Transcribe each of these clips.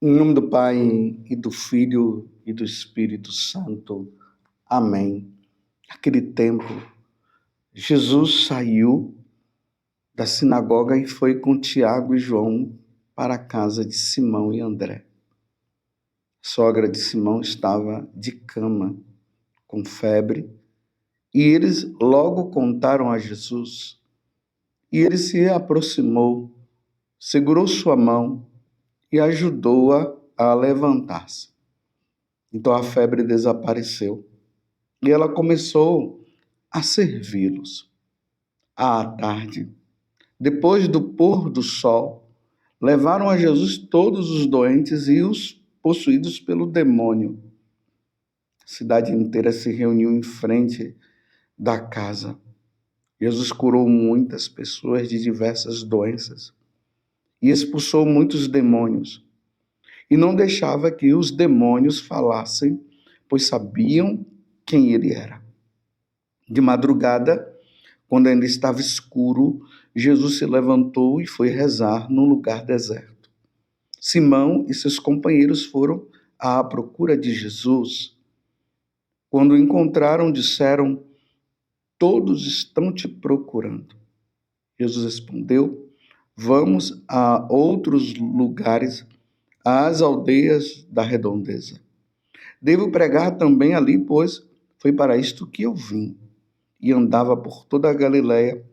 Em nome do Pai, e do Filho, e do Espírito Santo. Amém. Naquele tempo, Jesus saiu da sinagoga e foi com Tiago e João para a casa de Simão e André. A sogra de Simão estava de cama, com febre, e eles logo contaram a Jesus. E ele se aproximou, segurou sua mão e ajudou-a a levantar-se. Então a febre desapareceu e ela começou a servi-los. À tarde, depois do pôr do sol, levaram a Jesus todos os doentes e os possuídos pelo demônio. A cidade inteira se reuniu em frente da casa. Jesus curou muitas pessoas de diversas doenças e expulsou muitos demônios. E não deixava que os demônios falassem, pois sabiam quem ele era. De madrugada, quando ainda estava escuro, Jesus se levantou e foi rezar num lugar deserto. Simão e seus companheiros foram à procura de Jesus. Quando o encontraram, disseram: "Todos estão te procurando." Jesus respondeu: "Vamos a outros lugares, às aldeias da redondeza. Devo pregar também ali, pois foi para isto que eu vim." E andava por toda a Galiléia,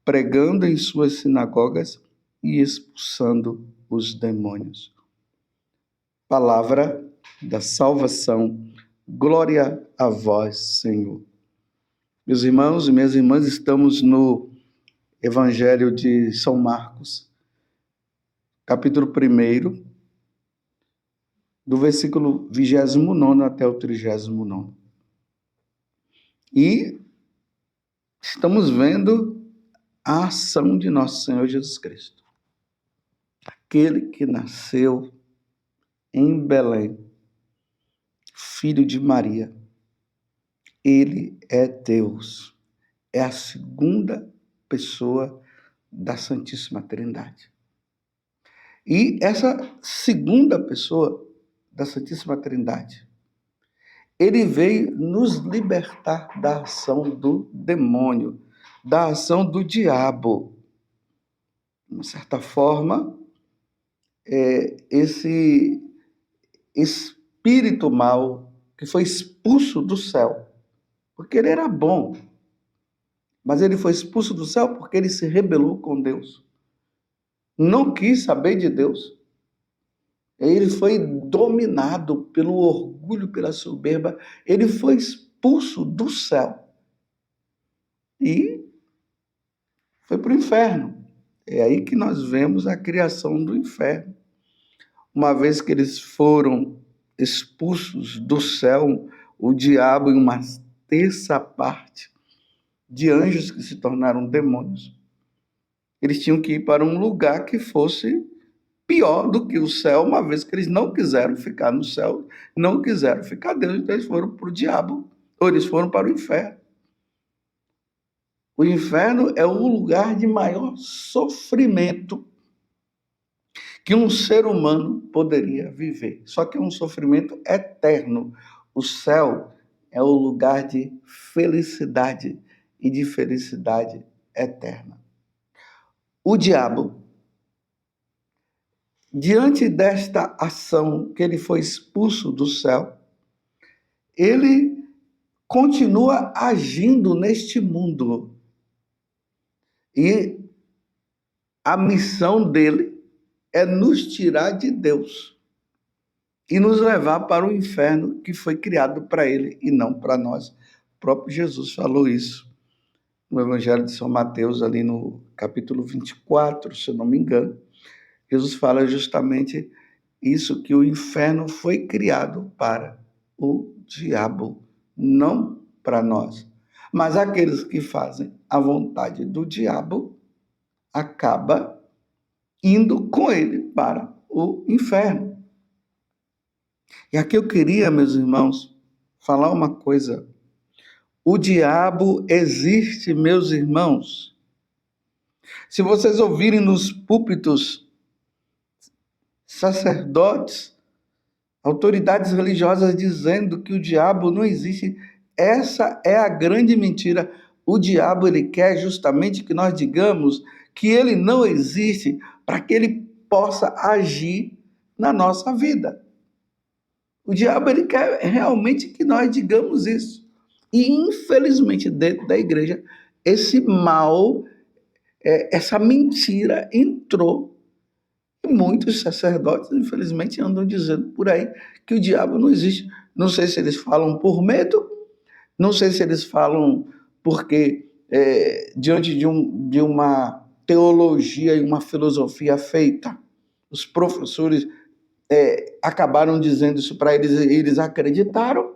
pregando em suas sinagogas e expulsando os demônios. Palavra da salvação. Glória a vós, Senhor. Meus irmãos e minhas irmãs, estamos no Evangelho de São Marcos, capítulo 1, do versículo 29 até o 39. E estamos vendo a ação de nosso Senhor Jesus Cristo. Aquele que nasceu em Belém, filho de Maria. Ele é Deus. É a segunda pessoa da Santíssima Trindade. E essa segunda pessoa da Santíssima Trindade, ele veio nos libertar da ação do demônio, da ação do diabo. De uma certa forma, esse espírito mau que foi expulso do céu, porque ele era bom, mas ele foi expulso do céu porque ele se rebelou com Deus. Não quis saber de Deus. Ele foi dominado pelo orgulho, pela soberba. Ele foi expulso do céu e foi para o inferno. É aí que nós vemos a criação do inferno. Uma vez que eles foram expulsos do céu, o diabo, em uma terça parte de anjos que se tornaram demônios, eles tinham que ir para um lugar que fosse pior do que o céu, uma vez que eles não quiseram ficar no céu, não quiseram ficar Deus, então eles foram para o diabo, ou eles foram para o inferno. O inferno é o lugar de maior sofrimento que um ser humano poderia viver. Só que é um sofrimento eterno. O céu é o lugar de felicidade e de felicidade eterna. O diabo, diante desta ação que ele foi expulso do céu, ele continua agindo neste mundo. E a missão dele é nos tirar de Deus e nos levar para o inferno que foi criado para ele e não para nós. O próprio Jesus falou isso no Evangelho de São Mateus, ali no capítulo 24, se eu não me engano. Jesus fala justamente isso, que o inferno foi criado para o diabo, não para nós. Mas aqueles que fazem a vontade do diabo acabam indo com ele para o inferno. E aqui eu queria, meus irmãos, falar uma coisa. O diabo existe, meus irmãos. Se vocês ouvirem nos púlpitos sacerdotes autoridades religiosas dizendo que o diabo não existe. Essa é a grande mentira. O diabo, ele quer justamente que nós digamos que ele não existe para que ele possa agir na nossa vida. O diabo, ele quer realmente que nós digamos isso. E, infelizmente, dentro da igreja, esse mal, essa mentira entrou. E muitos sacerdotes, infelizmente, andam dizendo por aí que o diabo não existe. Não sei se eles falam por medo, não sei se eles falam porque, diante de uma teologia e uma filosofia feita, os professores acabaram dizendo isso para eles, e eles acreditaram,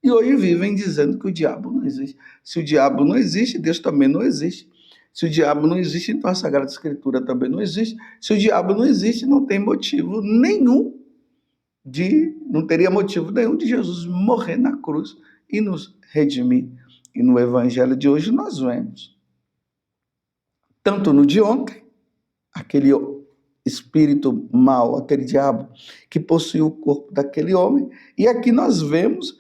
e hoje vivem dizendo que o diabo não existe. Se o diabo não existe, Deus também não existe. Se o diabo não existe, então a Sagrada Escritura também não existe. Se o diabo não existe, não tem motivo nenhum não teria motivo nenhum de Jesus morrer na cruz e nos redimir. E no Evangelho de hoje nós vemos, tanto no de ontem, aquele espírito mau, aquele diabo que possuiu o corpo daquele homem, e aqui nós vemos,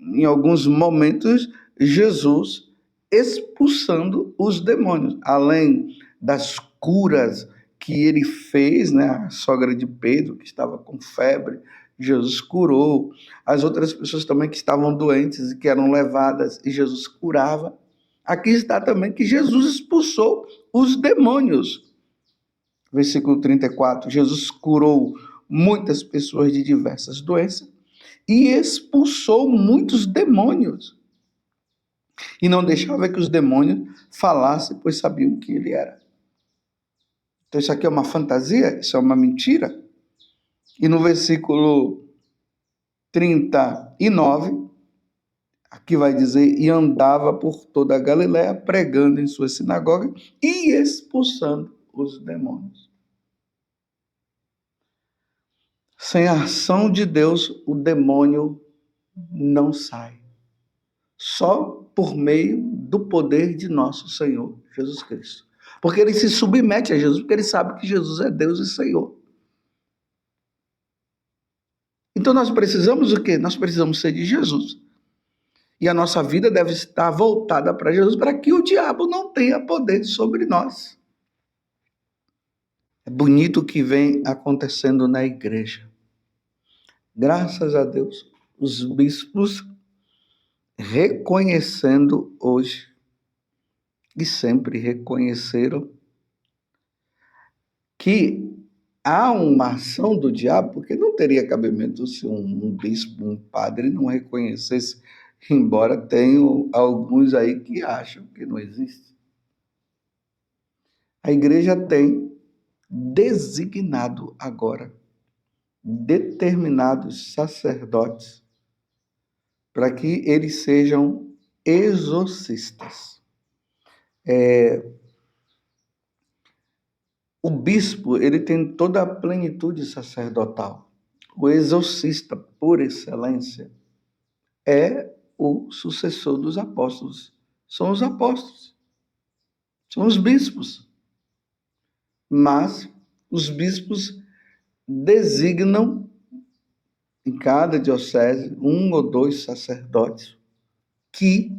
em alguns momentos, Jesus expulsando os demônios, além das curas que ele fez, né? A sogra de Pedro, que estava com febre, Jesus curou. As outras pessoas também que estavam doentes e que eram levadas, e Jesus curava. Aqui está também que Jesus expulsou os demônios. Versículo 34, Jesus curou muitas pessoas de diversas doenças e expulsou muitos demônios. E não deixava que os demônios falassem, pois sabiam que ele era. Então isso aqui é uma fantasia, isso é uma mentira. E no versículo 39, aqui vai dizer, e andava por toda a Galiléia, pregando em sua sinagoga e expulsando os demônios. Sem a ação de Deus, o demônio não sai. Só por meio do poder de nosso Senhor Jesus Cristo. Porque ele se submete a Jesus, porque ele sabe que Jesus é Deus e Senhor. Então nós precisamos o quê? Nós precisamos ser de Jesus. E a nossa vida deve estar voltada para Jesus, para que o diabo não tenha poder sobre nós. É bonito o que vem acontecendo na igreja. Graças a Deus, os bispos reconhecendo hoje, e sempre reconheceram, que há uma ação do diabo, porque não teria cabimento se um bispo, um padre não reconhecesse, embora tenham alguns aí que acham que não existe. A igreja tem designado agora determinados sacerdotes para que eles sejam exorcistas. O bispo, ele tem toda a plenitude sacerdotal. O exorcista, por excelência, é o sucessor dos apóstolos. São os apóstolos. São os bispos. Mas os bispos designam em cada diocese um ou dois sacerdotes que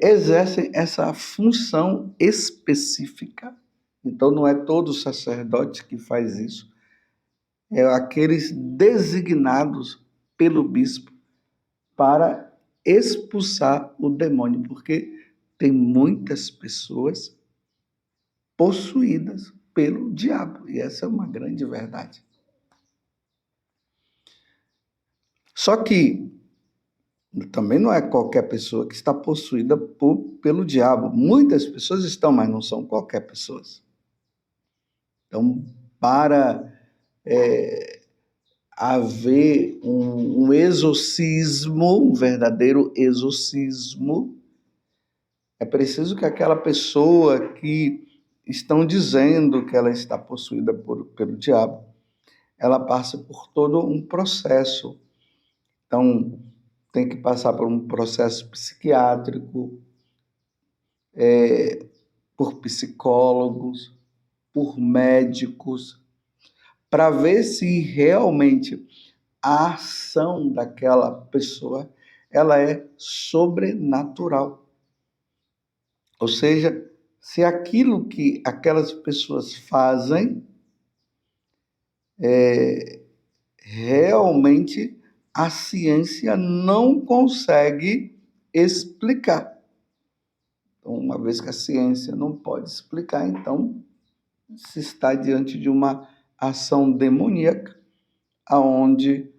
exercem essa função específica. Então, não é todo sacerdote que faz isso, é aqueles designados pelo bispo para expulsar o demônio, porque tem muitas pessoas possuídas pelo diabo, e essa é uma grande verdade. Só que também não é qualquer pessoa que está possuída pelo diabo. Muitas pessoas estão, mas não são qualquer pessoas. Então, para haver um exorcismo, um verdadeiro exorcismo, é preciso que aquela pessoa que estão dizendo que ela está possuída pelo diabo, ela passe por todo um processo. Então, tem que passar por um processo psiquiátrico, por psicólogos, por médicos, para ver se realmente a ação daquela pessoa ela é sobrenatural. Ou seja, se aquilo que aquelas pessoas fazem realmente a ciência não consegue explicar. Então, uma vez que a ciência não pode explicar, então se está diante de uma ação demoníaca, aonde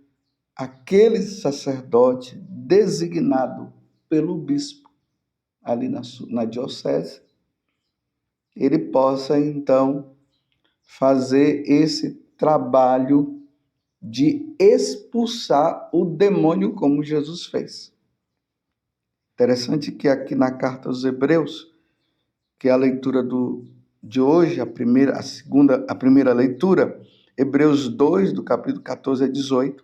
aquele sacerdote designado pelo bispo ali na diocese, ele possa então fazer esse trabalho de expulsar o demônio como Jesus fez. Interessante que aqui na carta aos Hebreus, que é a leitura de hoje, a primeira leitura, Hebreus 2, do capítulo 14 a 18,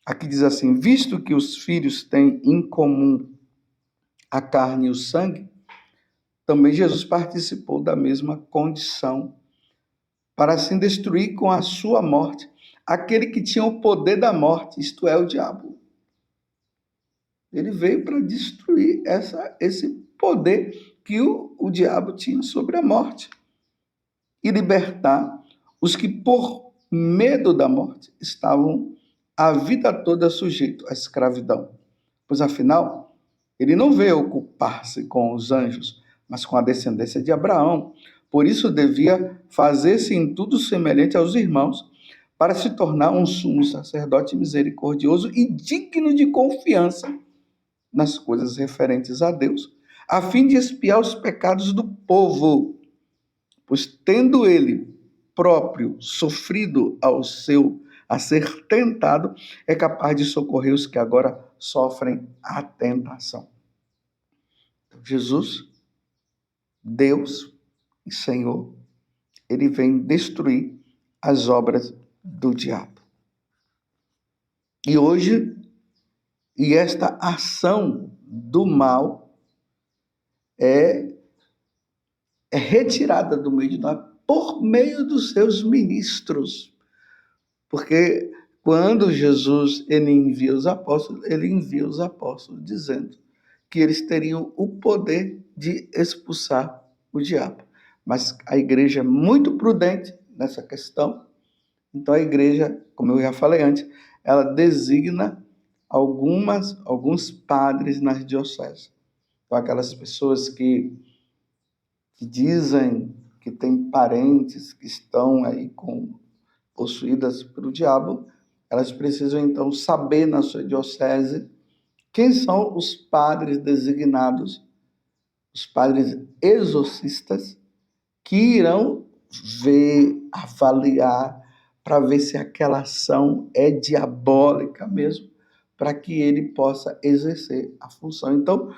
aqui diz assim: visto que os filhos têm em comum a carne e o sangue, também Jesus participou da mesma condição, para assim destruir com a sua morte aquele que tinha o poder da morte, isto é, o diabo. Ele veio para destruir esse poder que o diabo tinha sobre a morte e libertar os que, por medo da morte, estavam a vida toda sujeitos à escravidão. Pois, afinal, ele não veio ocupar-se com os anjos, mas com a descendência de Abraão. Por isso, devia fazer-se em tudo semelhante aos irmãos, para se tornar um sumo sacerdote misericordioso e digno de confiança nas coisas referentes a Deus, a fim de expiar os pecados do povo. Pois, tendo ele próprio sofrido a ser tentado, é capaz de socorrer os que agora sofrem a tentação. Jesus, Deus e Senhor, ele vem destruir as obras do diabo. E hoje, esta ação do mal é retirada do meio de nós por meio dos seus ministros. Porque quando Jesus ele envia os apóstolos dizendo que eles teriam o poder de expulsar o diabo. Mas a igreja é muito prudente nessa questão. Então a igreja, como eu já falei antes, ela designa alguns padres nas dioceses. Então aquelas pessoas que dizem que têm parentes que estão aí possuídas pelo diabo, elas precisam então saber na sua diocese quem são os padres designados, os padres exorcistas, que irão ver, avaliar, para ver se aquela ação é diabólica mesmo, para que ele possa exercer a função. Então,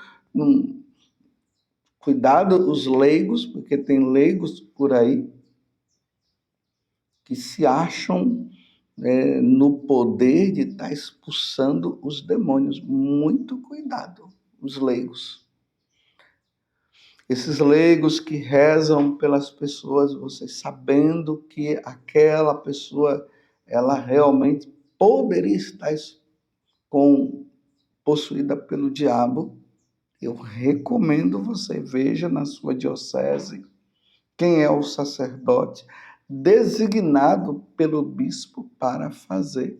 cuidado os leigos, porque tem leigos por aí que se acham no poder de estar expulsando os demônios. Muito cuidado, os leigos. Esses leigos que rezam pelas pessoas, você sabendo que aquela pessoa, ela realmente poderia estar possuída pelo diabo, eu recomendo você veja na sua diocese quem é o sacerdote designado pelo bispo para fazer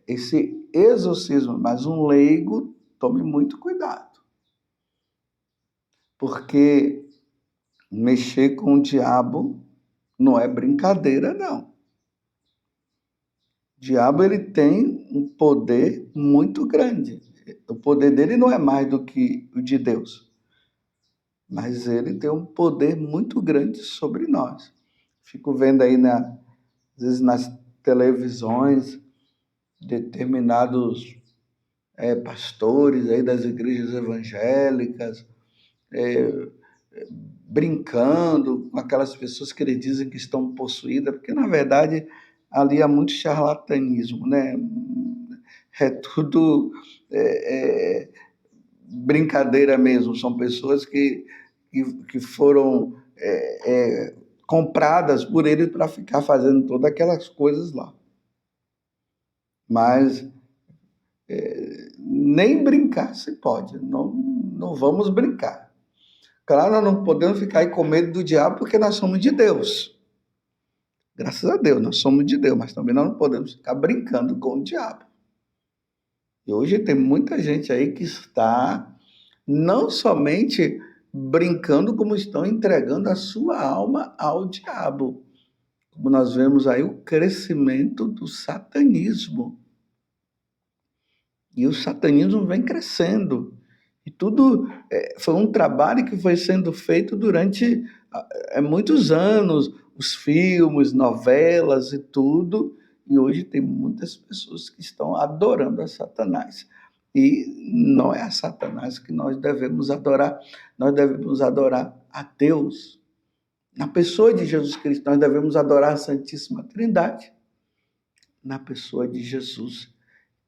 esse exorcismo. Mas um leigo, tome muito cuidado, porque mexer com o diabo não é brincadeira, não. O diabo ele tem um poder muito grande. O poder dele não é mais do que o de Deus, mas ele tem um poder muito grande sobre nós. Fico vendo aí, às vezes nas televisões, determinados pastores aí das igrejas evangélicas brincando com aquelas pessoas que eles dizem que estão possuídas, porque na verdade ali há muito charlatanismo, né? É tudo brincadeira mesmo, são pessoas que foram compradas por ele para ficar fazendo todas aquelas coisas lá. Mas nem brincar se pode, não vamos brincar. Claro, nós não podemos ficar aí com medo do diabo porque nós somos de Deus. Graças a Deus, nós somos de Deus, mas também nós não podemos ficar brincando com o diabo. E hoje tem muita gente aí que está não somente brincando, como estão entregando a sua alma ao diabo. Como nós vemos aí o crescimento do satanismo. E o satanismo vem crescendo. E tudo foi um trabalho que foi sendo feito durante muitos anos, os filmes, novelas e tudo. E hoje tem muitas pessoas que estão adorando a Satanás. E não é a Satanás que nós devemos adorar a Deus. Na pessoa de Jesus Cristo, nós devemos adorar a Santíssima Trindade. Na pessoa de Jesus,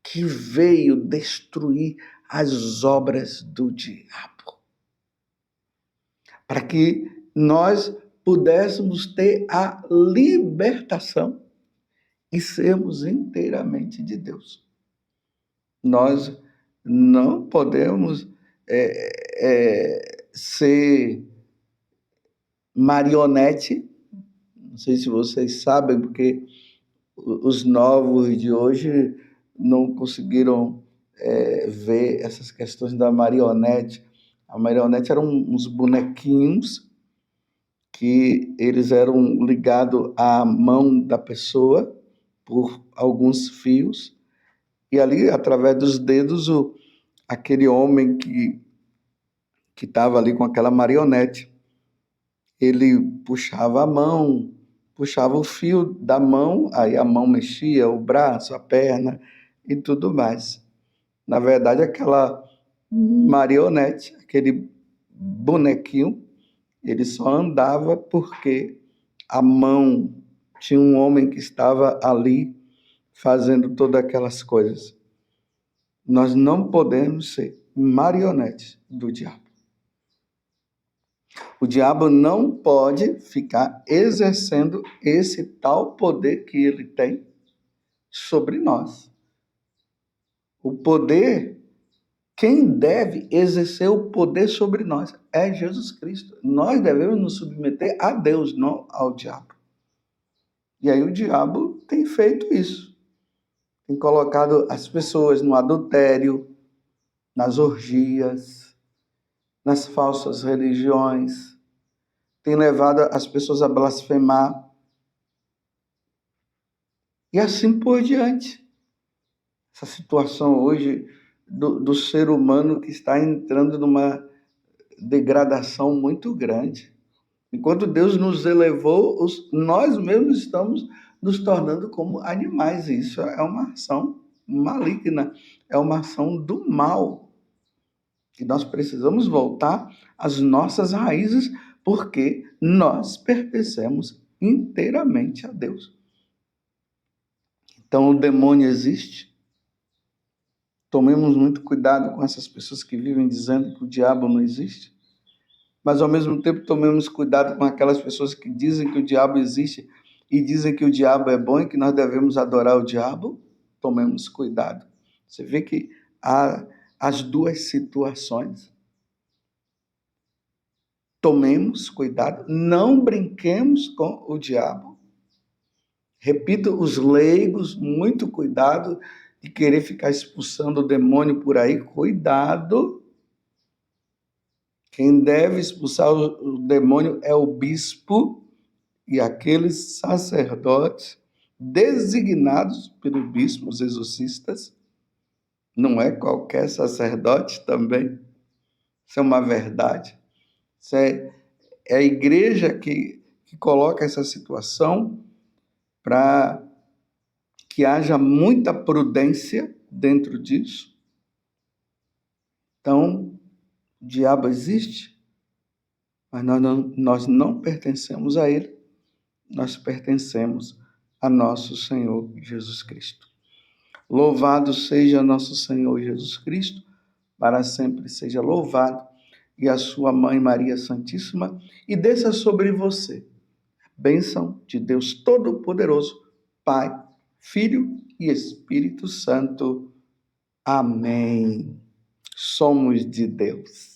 que veio destruir as obras do diabo, para que nós pudéssemos ter a libertação e sermos inteiramente de Deus. Nós não podemos ser marionete, não sei se vocês sabem, porque os novos de hoje não conseguiram ver essas questões da marionete. A marionete eram uns bonequinhos que eles eram ligados à mão da pessoa por alguns fios, e ali, através dos dedos, aquele homem que estava ali com aquela marionete, ele puxava a mão, puxava o fio da mão, aí a mão mexia, o braço, a perna e tudo mais. Na verdade, aquela marionete, aquele bonequinho, ele só andava porque a mão tinha um homem que estava ali fazendo todas aquelas coisas. Nós não podemos ser marionetes do diabo. O diabo não pode ficar exercendo esse tal poder que ele tem sobre nós. O poder, quem deve exercer o poder sobre nós é Jesus Cristo. Nós devemos nos submeter a Deus, não ao diabo. E aí o diabo tem feito isso. Tem colocado as pessoas no adultério, nas orgias, nas falsas religiões, tem levado as pessoas a blasfemar, e assim por diante. Essa situação hoje do ser humano que está entrando numa degradação muito grande. Enquanto Deus nos elevou, nós mesmos estamos nos tornando como animais. E isso é uma ação maligna, é uma ação do mal. E nós precisamos voltar às nossas raízes, porque nós pertencemos inteiramente a Deus. Então, o demônio existe. Tomemos muito cuidado com essas pessoas que vivem dizendo que o diabo não existe. Mas, ao mesmo tempo, tomemos cuidado com aquelas pessoas que dizem que o diabo existe e dizem que o diabo é bom e que nós devemos adorar o diabo. Tomemos cuidado. Você vê que há as duas situações. Tomemos cuidado, não brinquemos com o diabo. Repito, os leigos, muito cuidado de querer ficar expulsando o demônio por aí. Cuidado. Quem deve expulsar o demônio é o bispo e aqueles sacerdotes designados pelo bispo, os exorcistas. Não é qualquer sacerdote também. Isso é uma verdade. Isso é a igreja que coloca essa situação para que haja muita prudência dentro disso. Então, o diabo existe, mas nós não pertencemos a ele, nós pertencemos a nosso Senhor Jesus Cristo. Louvado seja nosso Senhor Jesus Cristo, para sempre seja louvado, e a sua Mãe Maria Santíssima, e desça sobre você Bênção de Deus Todo-Poderoso, Pai, Filho e Espírito Santo. Amém. Somos de Deus.